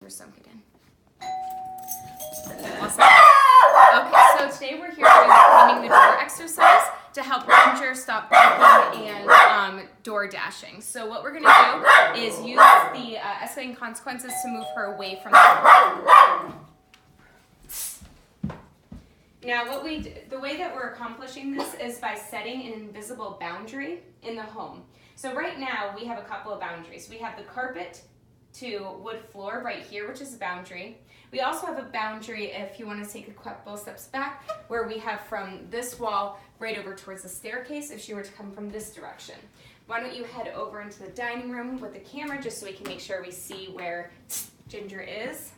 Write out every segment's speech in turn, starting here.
Sunk it in. Okay, so today we're here doing a cleaning the door exercise to help Ginger stop barking and door dashing. So what we're going to do is use the escalating consequences to move her away from the door. Now the way that we're accomplishing this is by setting an invisible boundary in the home. So right now we have a couple of boundaries. We have the carpet to wood floor right here, which is a boundary. We also have a boundary, if you want to take a couple steps back, where we have from this wall right over towards the staircase if she were to come from this direction. Why don't you head over into the dining room with the camera just so we can make sure we see where Ginger is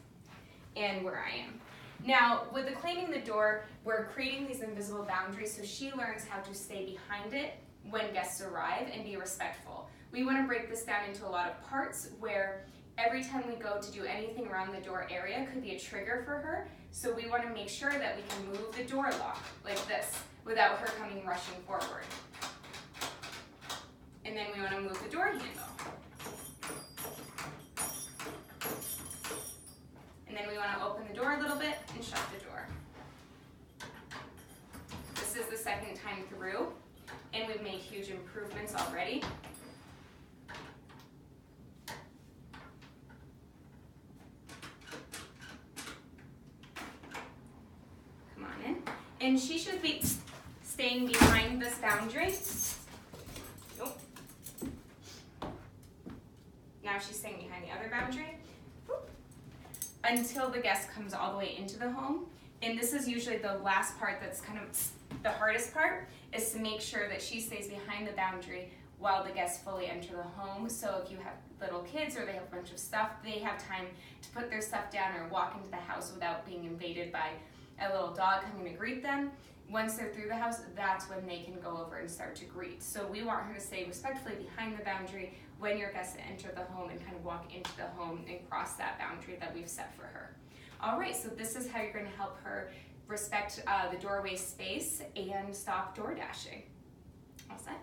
and where I am. Now, with the cleaning the door, we're creating these invisible boundaries so she learns how to stay behind it when guests arrive and be respectful. We want to break this down into a lot of parts where every time we go to do anything around the door area could be a trigger for her. So we want to make sure that we can move the door lock like this without her coming rushing forward. And then we want to move the door handle. And then we want to open the door a little bit and shut the door. This is the second time through, and we've made huge improvements already. And she should be staying behind this boundary. Nope. Now she's staying behind the other boundary until the guest comes all the way into the home. And this is usually the last part that's kind of the hardest part, is to make sure that she stays behind the boundary while the guests fully enter the home. So if you have little kids or they have a bunch of stuff, they have time to put their stuff down or walk into the house without being invaded by a little dog coming to greet them. Once they're through the house, that's when they can go over and start to greet. So we want her to stay respectfully behind the boundary when your guests enter the home and kind of walk into the home and cross that boundary that we've set for her. All right, so this is how you're going to help her respect the doorway space and stop door dashing. All set?